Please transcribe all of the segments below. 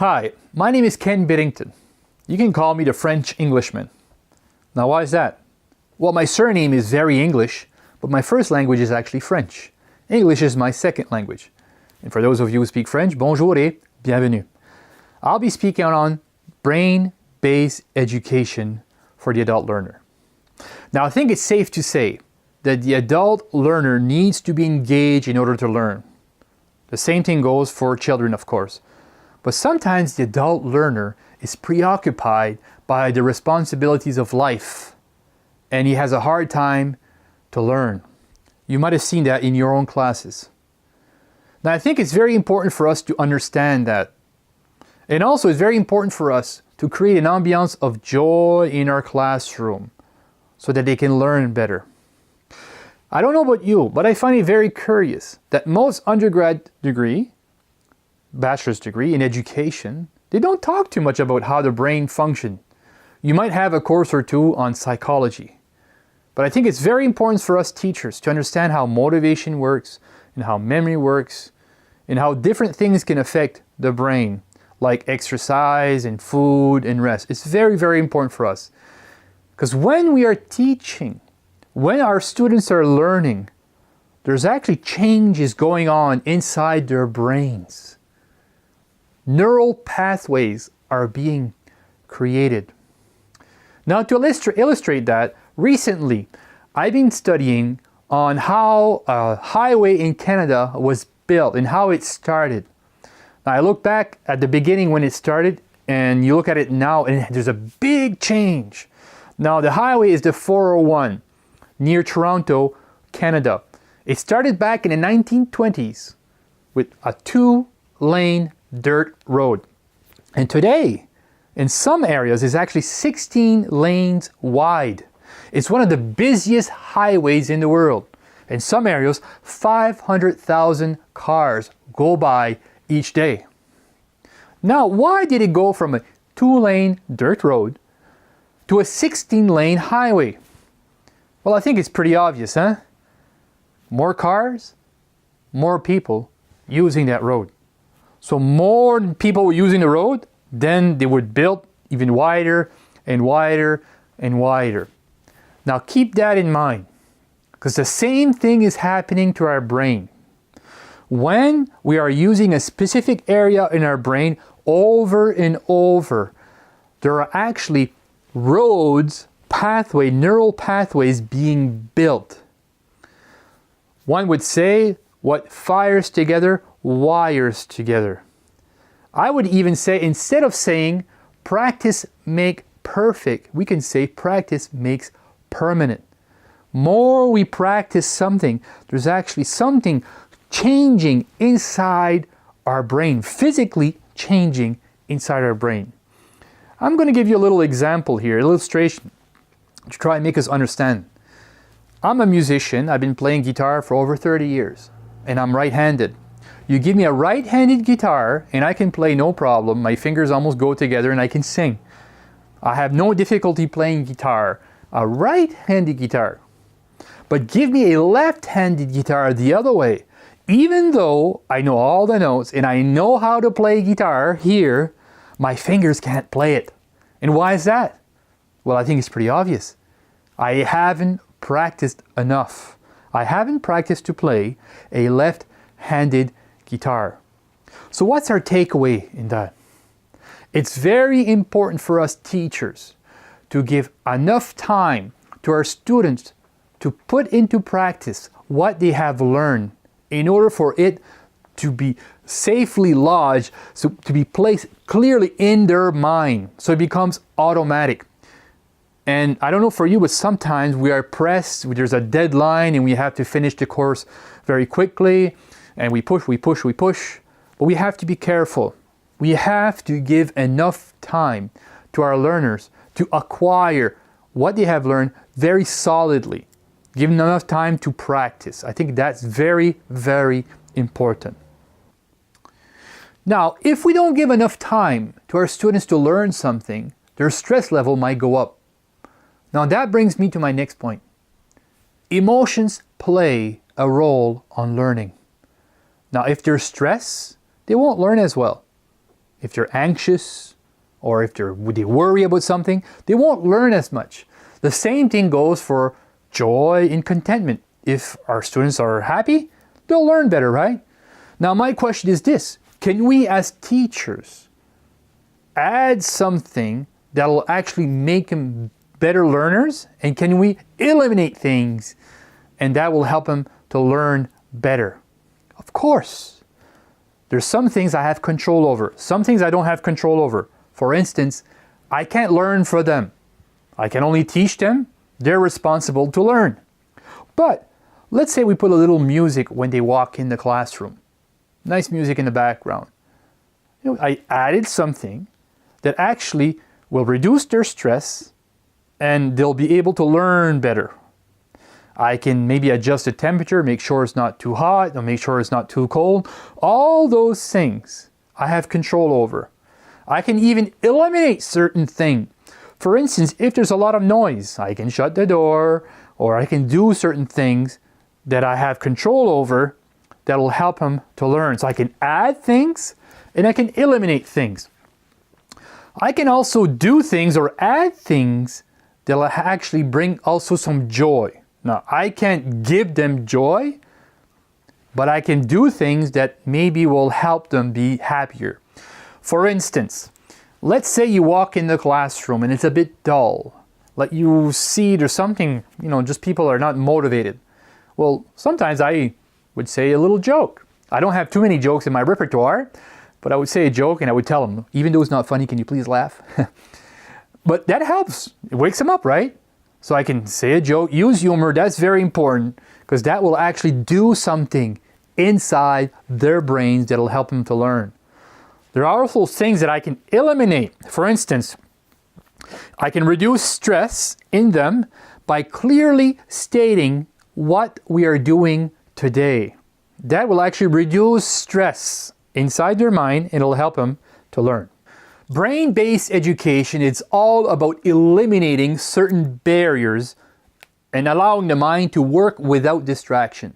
Hi, my name is Ken Biddington. You can call me the French Englishman. Now why is that? Well, my surname is very English, but my first language is actually French. English is my second language. And for those of you who speak French, bonjour et bienvenue. I'll be speaking on brain-based education for the adult learner. Now I think it's safe to say that the adult learner needs to be engaged in order to learn. The same thing goes for children, of course. But sometimes the adult learner is preoccupied by the responsibilities of life, and he has a hard time to learn. You might have seen that in your own classes. Now I think it's very important for us to understand that. And also it's very important for us to create an ambiance of joy in our classroom so that they can learn better. I don't know about you, but I find it very curious that most undergrad degree, bachelor's degree in education, they don't talk too much about how the brain functions. You might have a course or two on psychology, but I think it's very important for us teachers to understand how motivation works and how memory works and how different things can affect the brain, like exercise and food and rest. It's very, very important for us. Because when we are teaching, when our students are learning, there's actually changes going on inside their brains. Neural pathways are being created. Now to illustrate that, recently I've been studying on how a highway in Canada was built and how it started. Now I look back at the beginning when it started and you look at it now and there's a big change. Now the highway is the 401 near Toronto, Canada. It started back in the 1920s with a 2-lane dirt road. And today, in some areas, it's actually 16 lanes wide. It's one of the busiest highways in the world. In some areas, 500,000 cars go by each day. Now, why did it go from a 2-lane dirt road to a 16-lane highway? Well, I think it's pretty obvious, huh? More cars, more people using that road. So more people using the road, then they would build even wider and wider and wider. Now keep that in mind, because the same thing is happening to our brain. When we are using a specific area in our brain over and over, there are actually roads, neural pathways being built. One would say what fires together wires together. I would even say, instead of saying practice make perfect, we can say practice makes permanent. More we practice something, there's actually something changing inside our brain, physically changing inside our brain. I'm going to give you a little example here, illustration, to try and make us understand. I'm a musician. I've been playing guitar for over 30 years, and I'm right-handed. You give me a right-handed guitar and I can play no problem. My fingers almost go together and I can sing. I have no difficulty playing guitar, a right-handed guitar. But give me a left-handed guitar the other way. Even though I know all the notes and I know how to play guitar here, my fingers can't play it. And why is that? Well, I think it's pretty obvious. I haven't practiced enough. I haven't practiced to play a left-handed guitar. So what's our takeaway in that? It's very important for us teachers to give enough time to our students to put into practice what they have learned in order for it to be safely lodged, so to be placed clearly in their mind, so it becomes automatic. And I don't know for you, but sometimes we are pressed, there's a deadline and we have to finish the course very quickly. And we push, but we have to be careful. We have to give enough time to our learners to acquire what they have learned very solidly. Give them enough time to practice. I think that's very, very important. Now, if we don't give enough time to our students to learn something, their stress level might go up. Now that brings me to my next point. Emotions play a role on learning. Now, if there's stress, they won't learn as well. if they're anxious, or if they worry about something, they won't learn as much. The same thing goes for joy and contentment. If our students are happy, they'll learn better, right? Now my question is this: can we as teachers add something that will actually make them better learners? And can we eliminate things and that will help them to learn better? Of course. There's some things I have control over, some things I don't have control over. For instance, I can't learn for them. I can only teach them. They're responsible to learn. But let's say we put a little music when they walk in the classroom. Nice music in the background. I added something that actually will reduce their stress and they'll be able to learn better. I can maybe adjust the temperature, make sure it's not too hot, or make sure it's not too cold. All those things I have control over. I can even eliminate certain things. For instance, if there's a lot of noise, I can shut the door, or I can do certain things that I have control over that will help them to learn. So I can add things and I can eliminate things. I can also do things or add things that will actually bring also some joy. Now, I can't give them joy, but I can do things that maybe will help them be happier. For instance, let's say you walk in the classroom and it's a bit dull. Like you see there's something, just people are not motivated. Well, sometimes I would say a little joke. I don't have too many jokes in my repertoire, but I would say a joke and I would tell them, even though it's not funny, can you please laugh? But that helps. It wakes them up, right? So I can say a joke, use humor. That's very important because that will actually do something inside their brains that will help them to learn. There are also things that I can eliminate. For instance, I can reduce stress in them by clearly stating what we are doing today. That will actually reduce stress inside their mind and it'll help them to learn. Brain-based education is all about eliminating certain barriers and allowing the mind to work without distraction.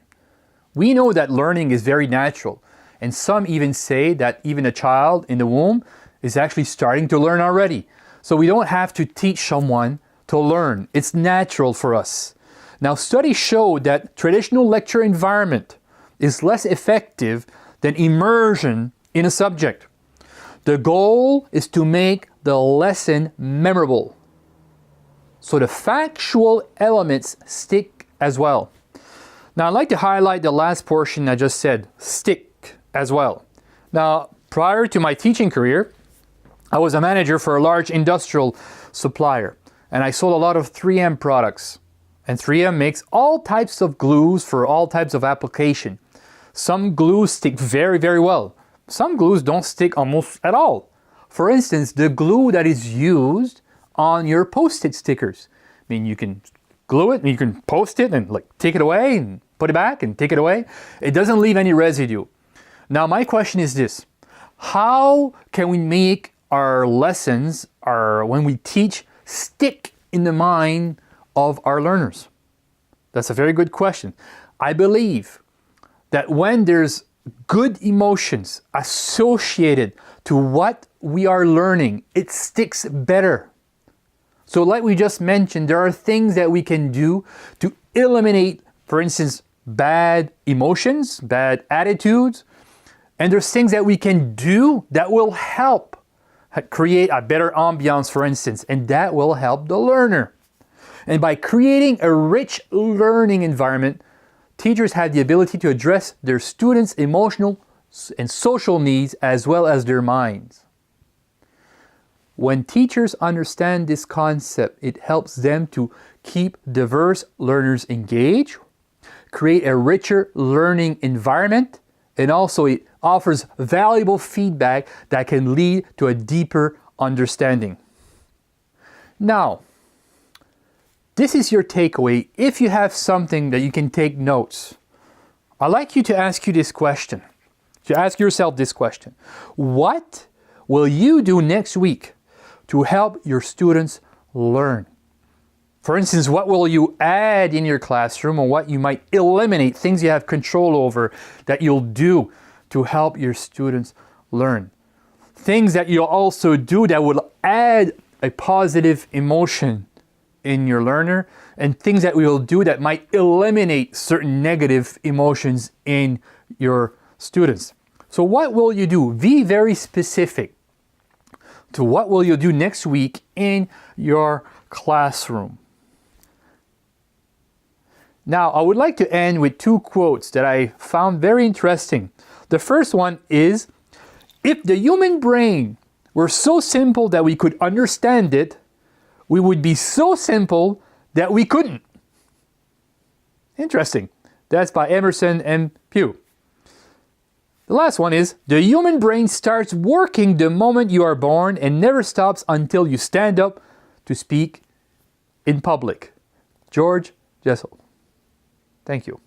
We know that learning is very natural, and some even say that even a child in the womb is actually starting to learn already. So we don't have to teach someone to learn. It's natural for us. Now, studies show that traditional lecture environment is less effective than immersion in a subject. The goal is to make the lesson memorable, so the factual elements stick as well. Now, I'd like to highlight the last portion I just said, stick as well. Now, prior to my teaching career, I was a manager for a large industrial supplier, and I sold a lot of 3M products. And 3M makes all types of glues for all types of application. Some glues stick very, very well. Some glues don't stick almost at all. For instance, the glue that is used on your Post-it stickers. I mean, you can glue it and you can post it and take it away and put it back and take it away. It doesn't leave any residue. Now, my question is this: how can we make our lessons, when we teach, stick in the mind of our learners? That's a very good question. I believe that when there's good emotions associated to what we are learning, it sticks better. So like we just mentioned, there are things that we can do to eliminate, for instance, bad emotions, bad attitudes, and there's things that we can do that will help create a better ambiance, for instance, and that will help the learner. And by creating a rich learning environment, teachers have the ability to address their students' emotional and social needs as well as their minds. When teachers understand this concept, it helps them to keep diverse learners engaged, create a richer learning environment, and also it offers valuable feedback that can lead to a deeper understanding. Now, this is your takeaway. If you have something that you can take notes, I'd like you to ask yourself this question. What will you do next week to help your students learn? For instance, what will you add in your classroom, or what you might eliminate, things you have control over that you'll do to help your students learn? things that you'll also do that will add a positive emotion in your learner, and things that we will do that might eliminate certain negative emotions in your students. So what will you do? Be very specific to what will you do next week in your classroom. Now, I would like to end with two quotes that I found very interesting. The first one is, if the human brain were so simple that we could understand it, we would be so simple that we couldn't. Interesting. That's by Emerson and Pew. The last one is, the human brain starts working the moment you are born and never stops until you stand up to speak in public. George Jessel. Thank you.